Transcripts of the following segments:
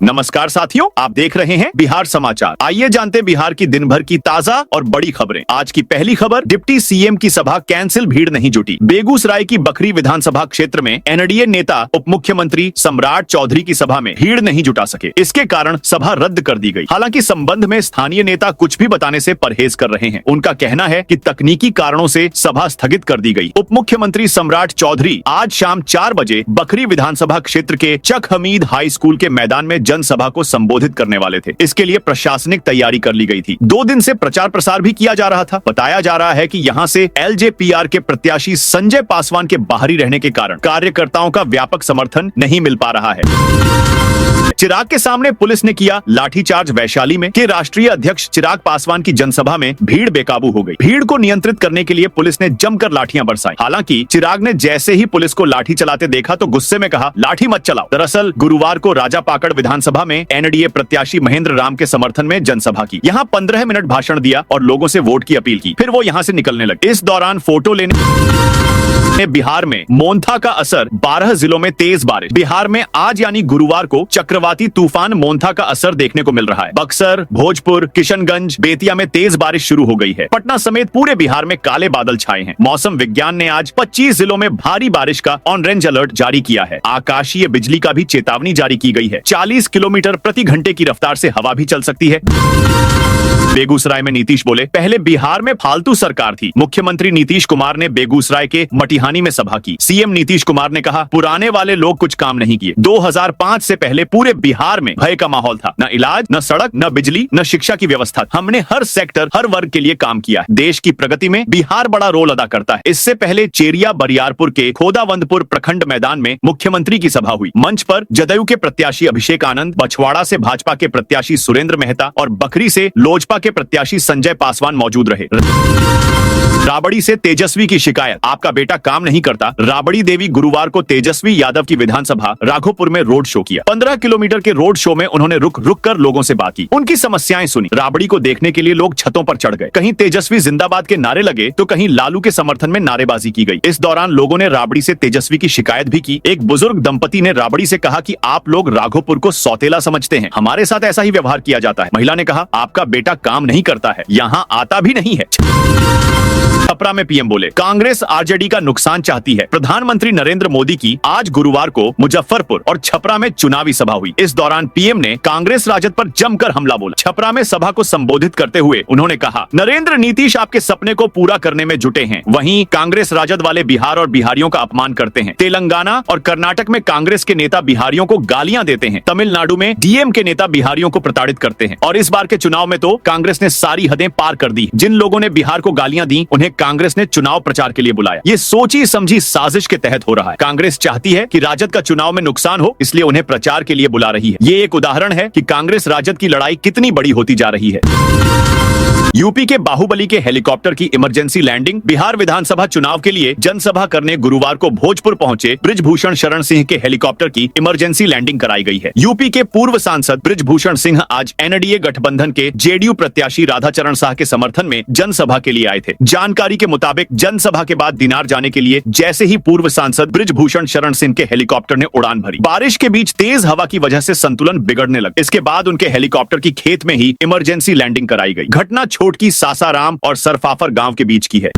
नमस्कार साथियों, आप देख रहे हैं बिहार समाचार। आइए जानते बिहार की दिन भर की ताजा और बड़ी खबरें। आज की पहली खबर, डिप्टी सीएम की सभा कैंसिल, भीड़ नहीं जुटी। बेगूसराय की बखरी विधानसभा क्षेत्र में एनडीए नेता उप मुख्यमंत्री सम्राट चौधरी की सभा में भीड़ नहीं जुटा सके। इसके कारण सभा रद्द कर दी गई। हालांकि संबंध में स्थानीय नेता कुछ भी बताने से परहेज कर रहे हैं। उनका कहना है कि तकनीकी कारणों से सभा स्थगित कर दी गई। उप मुख्यमंत्री सम्राट चौधरी आज शाम 4 बजे बखरी विधानसभा क्षेत्र के चक हमीद हाई स्कूल के मैदान में जनसभा को संबोधित करने वाले थे। इसके लिए प्रशासनिक तैयारी कर ली गई थी। 2 दिन से प्रचार प्रसार भी किया जा रहा था। बताया जा रहा है कि यहां से एलजेपीआर के प्रत्याशी संजय पासवान के बाहरी रहने के कारण कार्यकर्ताओं का व्यापक समर्थन नहीं मिल पा रहा है। चिराग के सामने पुलिस ने किया लाठीचार्ज। वैशाली में के राष्ट्रीय अध्यक्ष चिराग पासवान की जनसभा में भीड़ बेकाबू हो गई। भीड़ को नियंत्रित करने के लिए पुलिस ने जमकर लाठियां बरसाई। हालांकि चिराग ने जैसे ही पुलिस को लाठी चलाते देखा तो गुस्से में कहा, लाठी मत चलाओ। दरअसल गुरुवार को राजापाकड़ विधानसभा में एनडीए प्रत्याशी महेंद्र राम के समर्थन में जनसभा की। यहाँ 15 मिनट भाषण दिया और लोगों से वोट की अपील की। फिर वो यहाँ से निकलने लगे। इस दौरान फोटो लेने बिहार में मोन्था का असर, 12 जिलों में तेज बारिश। बिहार में आज यानी गुरुवार को चक्रवाती तूफान मोन्था का असर देखने को मिल रहा है। बक्सर, भोजपुर, किशनगंज, बेतिया में तेज बारिश शुरू हो गई है। पटना समेत पूरे बिहार में काले बादल छाए हैं। मौसम विज्ञान ने आज 25 जिलों में भारी बारिश का ऑरेंज अलर्ट जारी किया है। आकाशीय बिजली का भी चेतावनी जारी की गई है। 40 किलोमीटर प्रति घंटे की रफ्तार से हवा भी चल सकती है। बेगूसराय में नीतीश बोले, पहले बिहार में फालतू सरकार थी। मुख्यमंत्री नीतीश कुमार ने बेगूसराय के मटिहानी में सभा की। सीएम नीतीश कुमार ने कहा, पुराने वाले लोग कुछ काम नहीं किए। 2005 से पहले पूरे बिहार में भय का माहौल था। न इलाज, न सड़क, न बिजली, न शिक्षा की व्यवस्था। हमने हर सेक्टर, हर वर्ग के लिए काम किया है। देश की प्रगति में बिहार बड़ा रोल अदा करता है। इससे पहले चेरिया बरियारपुर के खोदावंदपुर प्रखंड मैदान में मुख्यमंत्री की सभा हुई। मंच पर जदयू के प्रत्याशी अभिषेक आनंद, बछवाड़ा से भाजपा के प्रत्याशी सुरेंद्र मेहता और बखरी से लोजपा के प्रत्याशी संजय पासवान मौजूद रहे। राबड़ी से तेजस्वी की शिकायत, आपका बेटा काम नहीं करता। राबड़ी देवी गुरुवार को तेजस्वी यादव की विधानसभा राघोपुर में रोड शो किया। 15 किलोमीटर के रोड शो में उन्होंने रुक रुक कर लोगों से बात की, उनकी समस्याएं सुनी। राबड़ी को देखने के लिए लोग छतों पर चढ़ गए। कहीं तेजस्वी जिंदाबाद के नारे लगे तो कहीं लालू के समर्थन में नारेबाजी की गई। इस दौरान लोगों ने राबड़ी से तेजस्वी की शिकायत भी की। एक बुजुर्ग दंपति ने राबड़ी से कहा कि आप लोग राघोपुर को सौतेला समझते हैं, हमारे साथ ऐसा ही व्यवहार किया जाता है। महिला ने कहा, आपका बेटा काम नहीं करता है, यहाँ आता भी नहीं है। छपरा में पीएम बोले, कांग्रेस आरजेडी का नुकसान चाहती है। प्रधानमंत्री नरेंद्र मोदी की आज गुरुवार को मुजफ्फरपुर और छपरा में चुनावी सभा हुई। इस दौरान पीएम ने कांग्रेस राजद पर जमकर हमला बोला। छपरा में सभा को संबोधित करते हुए उन्होंने कहा, नरेंद्र नीतीश आपके सपने को पूरा करने में जुटे हैं, वहीं कांग्रेस राजद वाले बिहार और बिहारियों का अपमान करते हैं। तेलंगाना और कर्नाटक में कांग्रेस के नेता बिहारियों को गालियां देते हैं। तमिलनाडु में डीएम के नेता बिहारियों को प्रताड़ित करते हैं। और इस बार के चुनाव में तो कांग्रेस ने सारी हदें पार कर दी। जिन लोगों ने बिहार को गालियां दी उन्हें कांग्रेस ने चुनाव प्रचार के लिए बुलाया। ये सोची समझी साजिश के तहत हो रहा है। कांग्रेस चाहती है कि राजद का चुनाव में नुकसान हो, इसलिए उन्हें प्रचार के लिए बुला रही है। ये एक उदाहरण है कि कांग्रेस राजद की लड़ाई कितनी बड़ी होती जा रही है। यूपी के बाहुबली के हेलीकॉप्टर की इमरजेंसी लैंडिंग। बिहार विधानसभा चुनाव के लिए जनसभा करने गुरुवार को भोजपुर पहुंचे बृजभूषण शरण सिंह के हेलीकॉप्टर की इमरजेंसी लैंडिंग कराई गई है। यूपी के पूर्व सांसद बृजभूषण सिंह आज एनडीए गठबंधन के जेडीयू प्रत्याशी राधाचरण शाह के समर्थन में जनसभा के लिए आए थे। जानकारी के मुताबिक जनसभा के बाद दिनार जाने के लिए जैसे ही पूर्व सांसद बृजभूषण शरण सिंह के हेलीकॉप्टर ने उड़ान भरी, बारिश के बीच तेज हवा की वजह से संतुलन बिगड़ने लगा। इसके बाद उनके हेलीकॉप्टर की खेत में ही इमरजेंसी लैंडिंग कराई गई। घटना छोटकी सासाराम और सरफाफर गांव के बीच की है।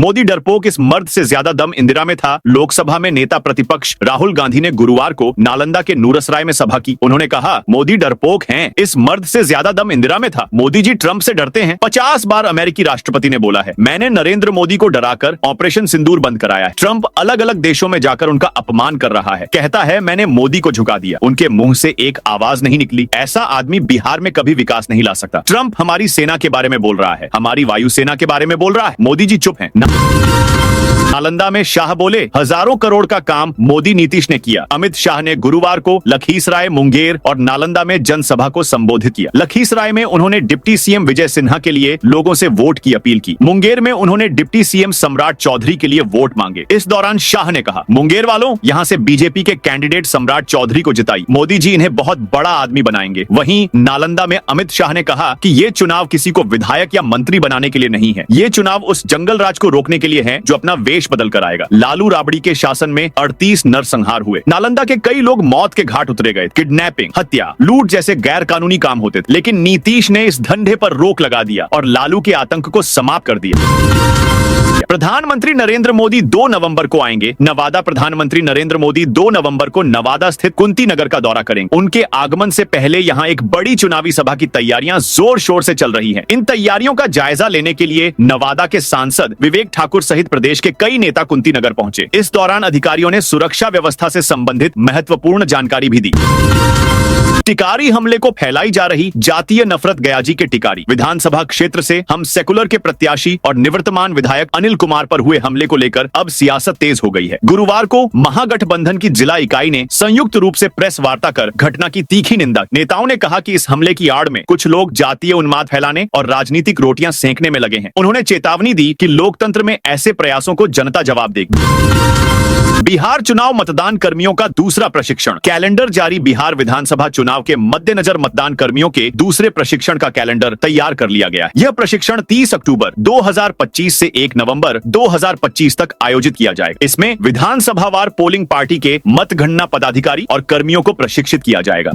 मोदी डरपोक, इस मर्द से ज्यादा दम इंदिरा में था। लोकसभा में नेता प्रतिपक्ष राहुल गांधी ने गुरुवार को नालंदा के नूरसराय में सभा की। उन्होंने कहा, मोदी डरपोक हैं, इस मर्द से ज्यादा दम इंदिरा में था। मोदी जी ट्रंप से डरते हैं। 50 बार अमेरिकी राष्ट्रपति ने बोला है, मैंने नरेंद्र मोदी को डराकर ऑपरेशन सिंदूर बंद कराया है। ट्रंप अलग अलग देशों में जाकर उनका अपमान कर रहा है, कहता है मैंने मोदी को झुका दिया। उनके मुंह से एक आवाज नहीं निकली। ऐसा आदमी बिहार में कभी विकास नहीं ला सकता। ट्रंप हमारी सेना के बारे में बोल रहा है, हमारी वायुसेना के बारे में बोल रहा है। मोदी जी चुप हैं। नालंदा में शाह बोले, हजारों करोड़ का काम मोदी नीतीश ने किया। अमित शाह ने गुरुवार को लखीसराय, मुंगेर और नालंदा में जनसभा को संबोधित किया। लखीसराय में उन्होंने डिप्टी सीएम विजय सिन्हा के लिए लोगों से वोट की अपील की। मुंगेर में उन्होंने डिप्टी सीएम सम्राट चौधरी के लिए वोट मांगे। इस दौरान शाह ने कहा, मुंगेर वालों, यहाँ से बीजेपी के कैंडिडेट सम्राट चौधरी को जिताई, मोदी जी इन्हें बहुत बड़ा आदमी बनाएंगे। वहीं नालंदा में अमित शाह ने कहा कि ये चुनाव किसी को विधायक या मंत्री बनाने के लिए नहीं है, ये चुनाव उस जंगल राज को रोकने के लिए है जो अपना वेश देश बदल कर आएगा। लालू राबड़ी के शासन में 38 नरसंहार हुए। नालंदा के कई लोग मौत के घाट उतरे गए। किडनैपिंग, हत्या, लूट जैसे गैर कानूनी काम होते थे, लेकिन नीतीश ने इस धंधे पर रोक लगा दिया और लालू के आतंक को समाप्त कर दिया। प्रधानमंत्री नरेंद्र मोदी 2 नवंबर को आएंगे नवादा। प्रधानमंत्री नरेंद्र मोदी 2 नवंबर को नवादा स्थित कुंती नगर का दौरा करेंगे। उनके आगमन से पहले यहां एक बड़ी चुनावी सभा की तैयारियां जोर शोर से चल रही हैं। इन तैयारियों का जायजा लेने के लिए नवादा के सांसद विवेक ठाकुर सहित प्रदेश के कई नेता कुंती नगर पहुंचे। इस दौरान अधिकारियों ने सुरक्षा व्यवस्था से संबंधित महत्वपूर्ण जानकारी भी दी। टिकारी हमले को फैलाई जा रही जातीय नफरत। गयाजी के टिकारी विधानसभा क्षेत्र से हम सेकुलर के प्रत्याशी और निवर्तमान विधायक अनिल कुमार पर हुए हमले को लेकर अब सियासत तेज हो गई है। गुरुवार को महागठबंधन की जिला इकाई ने संयुक्त रूप से प्रेस वार्ता कर घटना की तीखी निंदा। नेताओं ने कहा कि इस हमले की आड़ में कुछ लोग जातीय उन्माद फैलाने और राजनीतिक रोटियां सेंकने में लगे हैं। उन्होंने चेतावनी दी कि लोकतंत्र में ऐसे प्रयासों को जनता जवाब देगी। बिहार चुनाव मतदान कर्मियों का दूसरा प्रशिक्षण। कैलेंडर जारी। बिहार विधानसभा चुनाव के मद्देनजर मतदान कर्मियों के दूसरे प्रशिक्षण का कैलेंडर तैयार कर लिया गया। यह प्रशिक्षण 30 अक्टूबर 2025 से 1 नवंबर 2025 तक आयोजित किया जाएगा। इसमें विधानसभावार पोलिंग पार्टी के मतगणना पदाधिकारी और कर्मियों को प्रशिक्षित किया जाएगा।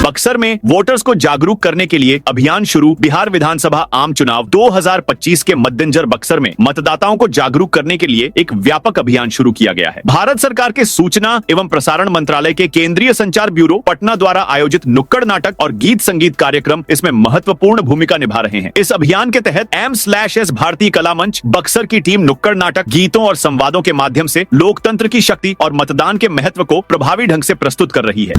बक्सर में वोटर्स को जागरूक करने के लिए अभियान शुरू। बिहार विधानसभा आम चुनाव 2025 के मद्देनजर बक्सर में मतदाताओं को जागरूक करने के लिए एक व्यापक अभियान शुरू किया गया है। भारत सरकार के सूचना एवं प्रसारण मंत्रालय के केंद्रीय संचार ब्यूरो पटना द्वारा आयोजित नुक्कड़ नाटक और गीत संगीत कार्यक्रम इसमें महत्वपूर्ण भूमिका निभा रहे हैं। इस अभियान के तहत M/S भारतीय कला मंच बक्सर की टीम नुक्कड़ नाटक, गीतों और संवादों के माध्यम से लोकतंत्र की शक्ति और मतदान के महत्व को प्रभावी ढंग से प्रस्तुत कर रही है।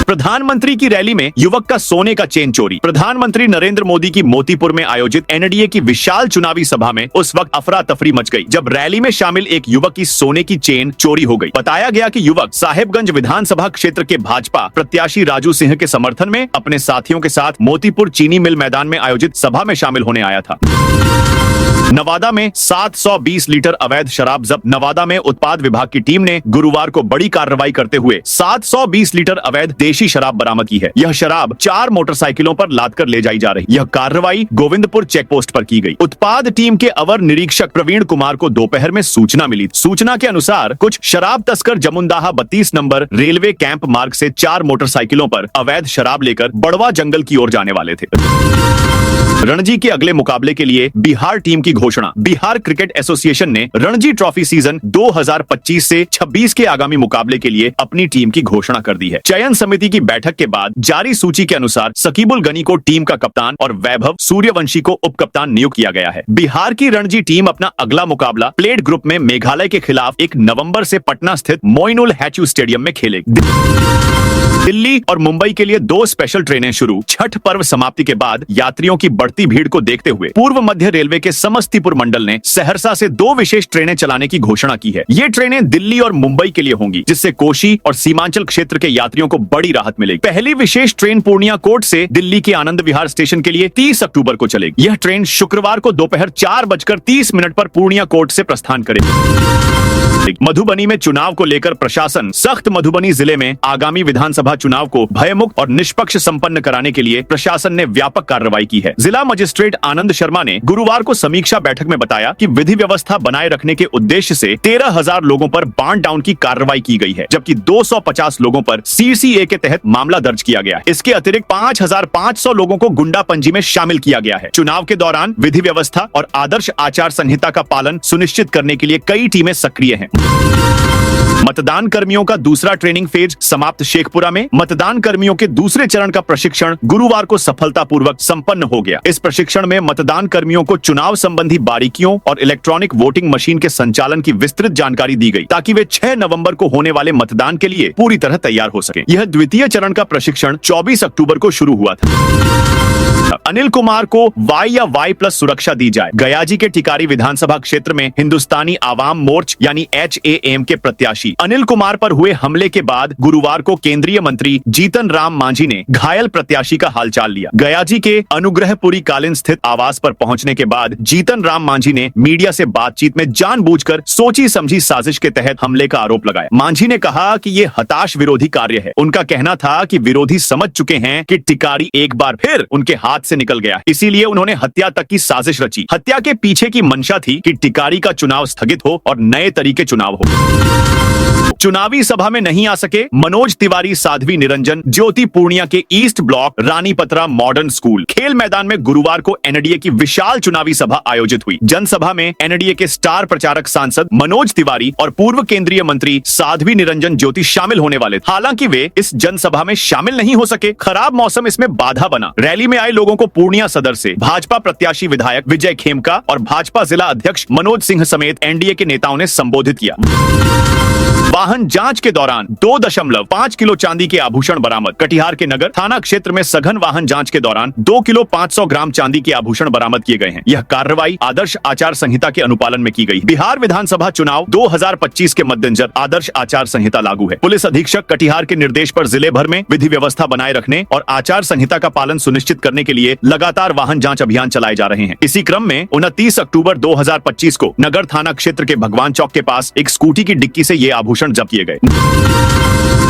प्रधानमंत्री की रैली में युवक का सोने का चेन चोरी। प्रधानमंत्री नरेंद्र मोदी की मोतीपुर में आयोजित NDA की विशाल चुनावी सभा में उस वक्त अफरा तफरी मच गई जब रैली में शामिल एक युवक की सोने की चेन चोरी हो गई। बताया गया कि युवक साहेबगंज विधानसभा क्षेत्र के भाजपा प्रत्याशी राजू सिंह के समर्थन में अपने साथियों के साथ मोतीपुर चीनी मिल मैदान में आयोजित सभा में शामिल होने आया था। नवादा में 720 लीटर अवैध शराब जब्त। नवादा में उत्पाद विभाग की टीम ने गुरुवार को बड़ी कार्रवाई करते हुए 720 लीटर अवैध देशी शराब बरामद की है। यह शराब 4 मोटरसाइकिलों पर लाद कर ले जाई जा रही। यह कार्रवाई गोविंदपुर चेक पोस्ट पर की गई। उत्पाद टीम के अवर निरीक्षक प्रवीण कुमार को दोपहर में सूचना मिली। सूचना के अनुसार कुछ शराब तस्कर जमुनदाहा 32 नंबर रेलवे कैंप मार्ग से 4 मोटरसाइकिलों पर अवैध शराब लेकर बड़वा जंगल की ओर जाने वाले थे। रणजी के अगले मुकाबले के लिए बिहार टीम की घोषणा। बिहार क्रिकेट एसोसिएशन ने रणजी ट्रॉफी सीजन 2025 से 26 के आगामी मुकाबले के लिए अपनी टीम की घोषणा कर दी है। चयन समिति की बैठक के बाद जारी सूची के अनुसार सकीबुल गनी को टीम का कप्तान और वैभव सूर्यवंशी को उप कप्तान नियुक्त किया गया है। बिहार की रणजी टीम अपना अगला मुकाबला प्लेट ग्रुप में मेघालय के खिलाफ 1 नवंबर से पटना स्थित मोइनुल हैचू स्टेडियम में खेलेगी। दिल्ली और मुंबई के लिए 2 स्पेशल ट्रेनें शुरू। छठ पर्व समाप्ति के बाद यात्रियों की बढ़ती भीड़ को देखते हुए पूर्व मध्य रेलवे के समस्तीपुर मंडल ने सहरसा से 2 विशेष ट्रेनें चलाने की घोषणा की है। ये ट्रेनें दिल्ली और मुंबई के लिए होंगी, जिससे कोशी और सीमांचल क्षेत्र के यात्रियों को बड़ी राहत मिलेगी। पहली विशेष ट्रेन पूर्णिया कोट से दिल्ली के आनंद विहार स्टेशन के लिए 30 अक्टूबर को चलेगी। यह ट्रेन शुक्रवार को दोपहर 4:30 पर पूर्णिया कोट से प्रस्थान करेगी। मधुबनी में चुनाव को लेकर प्रशासन सख्त। मधुबनी जिले में आगामी विधानसभा चुनाव को भयमुक्त और निष्पक्ष संपन्न कराने के लिए प्रशासन ने व्यापक कार्रवाई की है। जिला मजिस्ट्रेट आनंद शर्मा ने गुरुवार को समीक्षा बैठक में बताया कि विधि व्यवस्था बनाए रखने के उद्देश्य से 13,000 लोगों पर बांड डाउन की कार्रवाई की गई है, जबकि 250 लोगों पर CCA के तहत मामला दर्ज किया गया है। इसके अतिरिक्त 5,500 लोगों को गुंडा पंजी में शामिल किया गया है। चुनाव के दौरान विधि व्यवस्था और आदर्श आचार संहिता का पालन सुनिश्चित करने के लिए कई टीमें सक्रिय हैं। मतदान कर्मियों का दूसरा ट्रेनिंग फेज समाप्त। शेखपुरा में मतदान कर्मियों के दूसरे चरण का प्रशिक्षण गुरुवार को सफलतापूर्वक संपन्न हो गया। इस प्रशिक्षण में मतदान कर्मियों को चुनाव संबंधी बारीकियों और इलेक्ट्रॉनिक वोटिंग मशीन के संचालन की विस्तृत जानकारी दी गई, ताकि वे 6 नवंबर को होने वाले मतदान के लिए पूरी तरह तैयार हो सके। यह द्वितीय चरण का प्रशिक्षण 24 अक्टूबर को शुरू हुआ था। अनिल कुमार को Y या Y+ सुरक्षा दी जाए। गयाजी के टिकारी विधानसभा क्षेत्र में हिंदुस्तानी आवाम मोर्च यानी HAM के प्रत्याशी अनिल कुमार पर हुए हमले के बाद गुरुवार को केंद्रीय मंत्री जीतन राम मांझी ने घायल प्रत्याशी का हालचाल लिया। गयाजी के अनुग्रहपुरी कालीन स्थित आवास पर पहुंचने के बाद जीतन राम मांझी ने मीडिया से बातचीत में जानबूझकर सोची समझी साजिश के तहत हमले का आरोप लगाया। मांझी ने कहा कि ये हताश विरोधी कार्य है। उनका कहना था कि विरोधी समझ चुके हैं कि टिकारी एक बार फिर उनके हाथ हाथ से निकल गया, इसीलिए उन्होंने हत्या तक की साजिश रची। हत्या के पीछे की मंशा थी कि टिकारी का चुनाव स्थगित हो और नए तरीके चुनाव हो। चुनावी सभा में नहीं आ सके मनोज तिवारी, साध्वी निरंजन, ज्योति पूर्णिया के east block Ranipatra modern school खेल मैदान में गुरुवार को एनडीए की विशाल चुनावी सभा आयोजित हुई। जनसभा में एनडीए के स्टार प्रचारक सांसद मनोज तिवारी और पूर्व केंद्रीय मंत्री साध्वी निरंजन ज्योति शामिल होने वाले थे। हालांकि वे इस जनसभा में शामिल नहीं हो सके। खराब मौसम इसमें बाधा बना। रैली में आए लोगों को पूर्णिया सदर से भाजपा प्रत्याशी विधायक विजय खेमका और भाजपा जिला अध्यक्ष मनोज सिंह समेत एनडीए के नेताओं ने संबोधित किया। वाहन जांच के दौरान 2.5 किलो चांदी के आभूषण बरामद। कटिहार के नगर थाना क्षेत्र में सघन वाहन जांच के दौरान 2 किलो 500 ग्राम चांदी के आभूषण बरामद किए गए हैं। यह कार्रवाई आदर्श आचार संहिता के अनुपालन में की गई। बिहार विधानसभा चुनाव 2025 के मद्देनजर आदर्श आचार संहिता लागू है। पुलिस अधीक्षक कटिहार के निर्देश पर जिले भर में विधि व्यवस्था बनाए रखने और आचार संहिता का पालन सुनिश्चित करने के लिए लगातार वाहन जांच अभियान चलाए जा रहे हैं। इसी क्रम में 29 अक्टूबर 2025 को नगर थाना क्षेत्र के भगवान चौक के पास एक स्कूटी की डिक्की से ये आभूषण जब्त किए गए।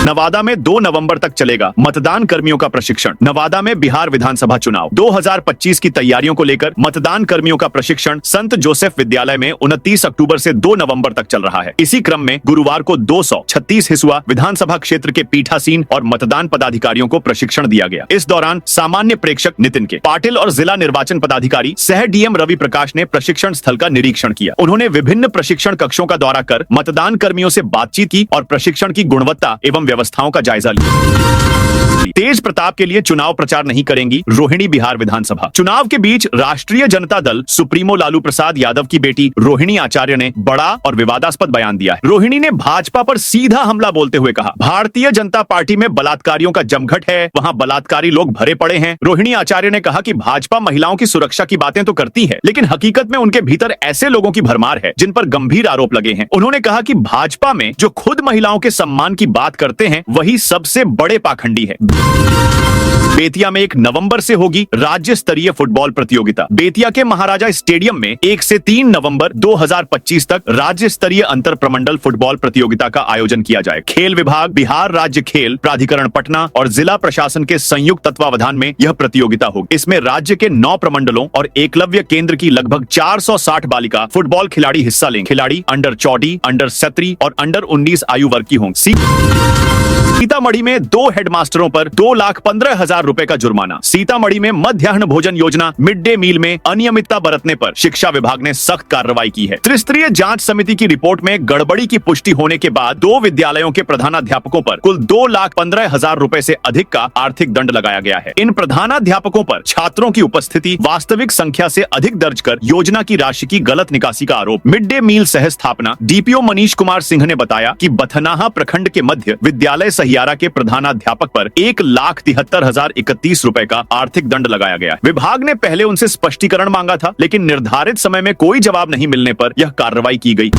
नवादा में 2 नवंबर तक चलेगा मतदान कर्मियों का प्रशिक्षण। नवादा में बिहार विधानसभा चुनाव 2025 की तैयारियों को लेकर मतदान कर्मियों का प्रशिक्षण संत जोसेफ विद्यालय में 29 अक्टूबर से 2 नवंबर तक चल रहा है। इसी क्रम में गुरुवार को 236 हिसुआ विधानसभा क्षेत्र के पीठासीन और मतदान पदाधिकारियों को प्रशिक्षण दिया गया। इस दौरान सामान्य प्रेक्षक नितिन के पाटिल और जिला निर्वाचन पदाधिकारी सह डीएम रवि प्रकाश ने प्रशिक्षण स्थल का निरीक्षण किया। उन्होंने विभिन्न प्रशिक्षण कक्षों का दौरा कर मतदान कर्मियों से बातचीत की और प्रशिक्षण की गुणवत्ता एवं व्यवस्थाओं का जायजा लिया। तेज प्रताप के लिए चुनाव प्रचार नहीं करेंगी रोहिणी। बिहार विधानसभा चुनाव के बीच राष्ट्रीय जनता दल सुप्रीमो लालू प्रसाद यादव की बेटी रोहिणी आचार्य ने बड़ा और विवादास्पद बयान दिया है। रोहिणी ने भाजपा पर सीधा हमला बोलते हुए कहा, भारतीय जनता पार्टी में बलात्कारियों का जमघट है, वहां बलात्कारी लोग भरे पड़े हैं। रोहिणी आचार्य ने कहा कि भाजपा महिलाओं की सुरक्षा की बातें तो करती है, लेकिन हकीकत में उनके भीतर ऐसे लोगों की भरमार है जिन पर गंभीर आरोप लगे हैं। उन्होंने कहा कि भाजपा में जो खुद महिलाओं के सम्मान की बात करते हैं वही सबसे बड़े पाखंडी है। बेतिया में 1 नवंबर से होगी राज्य स्तरीय फुटबॉल प्रतियोगिता। बेतिया के महाराजा स्टेडियम में 1 से 3 नवंबर 2025 तक राज्य स्तरीय अंतर प्रमंडल फुटबॉल प्रतियोगिता का आयोजन किया जाए। खेल विभाग, बिहार राज्य खेल प्राधिकरण पटना और जिला प्रशासन के संयुक्त तत्वावधान में यह प्रतियोगिता होगी। इसमें राज्य के 9 प्रमंडलों और एकलव्य केंद्र की लगभग 460 बालिका फुटबॉल खिलाड़ी हिस्सा लेंगे। खिलाड़ी अंडर 14, अंडर 17 और अंडर 19 आयु वर्ग की होंगी। सीतामढ़ी में 2 हेडमास्टरों पर 2,15,000 रुपए का जुर्माना। सीतामढ़ी में मध्याह्न भोजन योजना मिड डे मील में अनियमितता बरतने पर शिक्षा विभाग ने सख्त कार्रवाई की है। त्रिस्तरीय जांच समिति की रिपोर्ट में गड़बड़ी की पुष्टि होने के बाद 2 विद्यालयों के प्रधानाध्यापकों पर कुल 2,15,000 रुपए से अधिक का आर्थिक दंड लगाया गया है। इन प्रधानाध्यापकों पर छात्रों की उपस्थिति वास्तविक संख्या से अधिक दर्ज कर योजना की राशि की गलत निकासी का आरोप। मिड डे मील सह स्थापना डीपीओ मनीष कुमार सिंह ने बताया कि बथनाहा प्रखंड के मध्य विद्यालय सहियारा के प्रधानाध्यापक पर 1,73,031 रुपए का आर्थिक दंड लगाया गया। विभाग ने पहले उनसे स्पष्टीकरण मांगा था, लेकिन निर्धारित समय में कोई जवाब नहीं मिलने पर यह कार्रवाई की गई।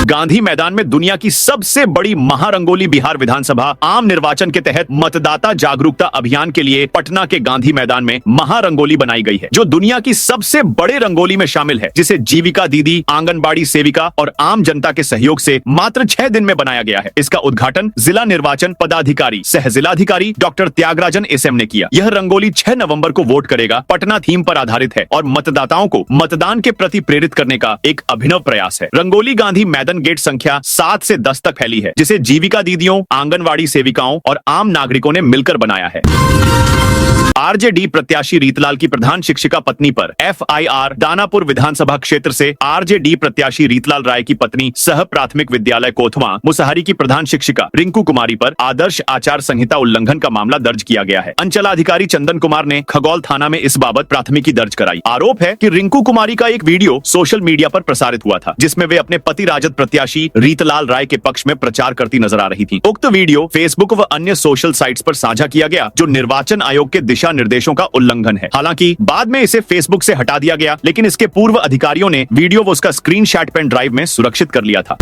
गांधी मैदान में दुनिया की सबसे बड़ी महारंगोली। बिहार विधानसभा आम निर्वाचन के तहत मतदाता जागरूकता अभियान के लिए पटना के गांधी मैदान में महारंगोली बनाई गई है, जो दुनिया की सबसे बड़े रंगोली में शामिल है, जिसे जीविका दीदी, आंगनबाड़ी सेविका और आम जनता के सहयोग से मात्र 6 दिन में बनाया गया है। इसका उद्घाटन जिला निर्वाचन पदाधिकारी सह जिलाधिकारी डॉक्टर त्यागराजन एसएम ने किया। यह रंगोली 6 नवंबर को वोट करेगा पटना थीम पर आधारित है और मतदाताओं को मतदान के प्रति प्रेरित करने का एक अभिनव प्रयास है। रंगोली गांधी मैदान गेट संख्या 7 से 10 तक फैली है, जिसे जीविका दीदियों, आंगनवाड़ी सेविकाओं और आम नागरिकों ने मिलकर बनाया है। आरजेडी प्रत्याशी रीतलाल की प्रधान शिक्षिका पत्नी पर एफआईआर। दानापुर विधानसभा क्षेत्र से आरजेडी प्रत्याशी रीतलाल राय की पत्नी सह प्राथमिक विद्यालय कोथवा मुसहरी की प्रधान शिक्षिका रिंकू कुमारी पर आदर्श आचार संहिता उल्लंघन का मामला दर्ज किया गया है। अंचलाधिकारी चंदन कुमार ने खगौल थाना में इस बाबत प्राथमिकी दर्ज कराई। आरोप है कि रिंकू कुमारी का एक वीडियो सोशल मीडिया पर प्रसारित हुआ था, जिसमें वे अपने पति राजद प्रत्याशी रीतलाल राय के पक्ष में प्रचार करती नजर आ रही थी। उक्त वीडियो फेसबुक व अन्य सोशल साइट्स पर साझा किया गया, जो निर्वाचन आयोग के दिशा निर्देशों का उल्लंघन है। हालांकि बाद में इसे फेसबुक से हटा दिया गया, लेकिन इसके पूर्व अधिकारियों ने वीडियो व उसका स्क्रीनशॉट पेन ड्राइव में सुरक्षित कर लिया था।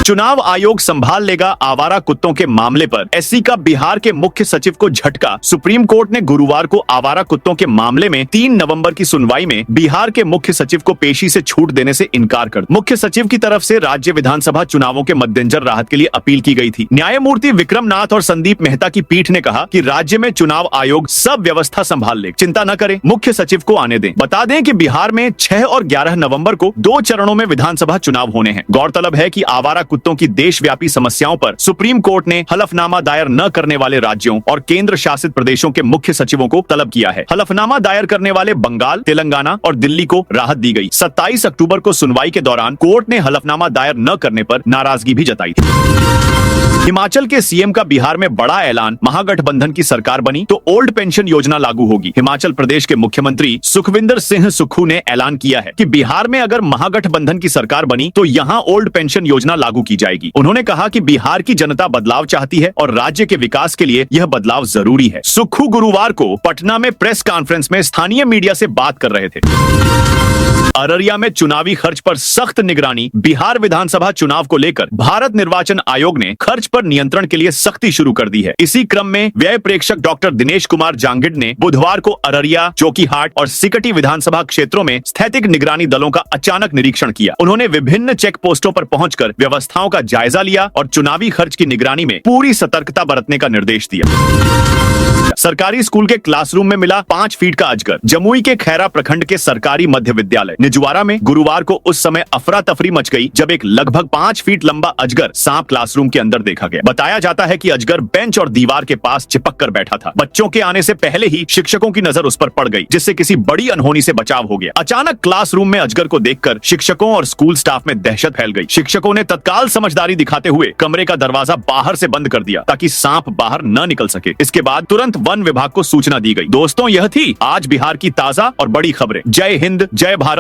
चुनाव आयोग संभाल लेगा आवारा कुत्तों के मामले पर एससी का बिहार के मुख्य सचिव को झटका। सुप्रीम कोर्ट ने गुरुवार को आवारा कुत्तों के मामले में 3 नवंबर की सुनवाई में बिहार के मुख्य सचिव को पेशी से छूट देने से इनकार कर दिया। मुख्य सचिव की तरफ से राज्य विधानसभा चुनावों के मद्देनजर राहत के लिए अपील की गई थी। न्यायमूर्ति विक्रम नाथ और संदीप मेहता की पीठ ने कहा कि राज्य में चुनाव आयोग सब व्यवस्था संभाल ले, चिंता न करें, मुख्य सचिव को आने दें। बता दें कि बिहार में 6 और 11 नवंबर को 2 चरणों में विधानसभा चुनाव होने हैं। गौरतलब है कि आवारा कुत्तों की देशव्यापी समस्याओं पर सुप्रीम कोर्ट ने हलफनामा दायर न करने वाले राज्यों और केंद्र शासित प्रदेशों के मुख्य सचिवों को तलब किया है। हलफनामा दायर करने वाले बंगाल, तेलंगाना और दिल्ली को राहत दी गई। 27 अक्टूबर को सुनवाई के दौरान कोर्ट ने हलफनामा दायर न करने पर नाराजगी भी जताई थी। हिमाचल के सीएम का बिहार में बड़ा ऐलान, महागठबंधन की सरकार बनी तो ओल्ड पेंशन योजना लागू होगी। हिमाचल प्रदेश के मुख्यमंत्री सुखविंदर सिंह सुक्खू ने ऐलान किया है कि बिहार में अगर महागठबंधन की सरकार बनी तो यहां ओल्ड पेंशन योजना लागू की जाएगी। उन्होंने कहा कि बिहार की जनता बदलाव चाहती है और राज्य के विकास के लिए यह बदलाव जरूरी है। सुक्खू गुरुवार को पटना में प्रेस कॉन्फ्रेंस में स्थानीय मीडिया से बात कर रहे थे। अररिया में चुनावी खर्च पर सख्त निगरानी। बिहार विधानसभा चुनाव को लेकर भारत निर्वाचन आयोग ने खर्च पर नियंत्रण के लिए सख्ती शुरू कर दी है। इसी क्रम में व्यय प्रेक्षक डॉक्टर दिनेश कुमार जांगिड ने बुधवार को अररिया, जोकीहाट और सिकटी विधानसभा क्षेत्रों में स्थैतिक निगरानी दलों का अचानक निरीक्षण किया। उन्होंने विभिन्न चेक पोस्टों पर पहुंचकर व्यवस्थाओं का जायजा लिया और चुनावी खर्च की निगरानी में पूरी सतर्कता बरतने का निर्देश दिया। सरकारी स्कूल के क्लासरूम में मिला 5 फीट का अजगर। जमुई के खैरा प्रखंड के सरकारी मध्य विद्यालय निजवारा में गुरुवार को उस समय अफरा तफरी मच गई जब एक लगभग 5 फीट लंबा अजगर सांप क्लासरूम के अंदर देखा गया। बताया जाता है कि अजगर बेंच और दीवार के पास चिपक कर बैठा था। बच्चों के आने से पहले ही शिक्षकों की नजर उस पर पड़ गई, जिससे किसी बड़ी अनहोनी से बचाव हो गया। अचानक क्लासरूम में अजगर को देखकर शिक्षकों और स्कूल स्टाफ में दहशत फैल गई। शिक्षकों ने तत्काल समझदारी दिखाते हुए कमरे का दरवाजा बाहर से बंद कर दिया ताकि सांप बाहर न निकल सके। इसके बाद तुरंत वन विभाग को सूचना दी गई। दोस्तों, यह थी आज बिहार की ताजा और बड़ी खबरें। जय हिंद, जय भारत।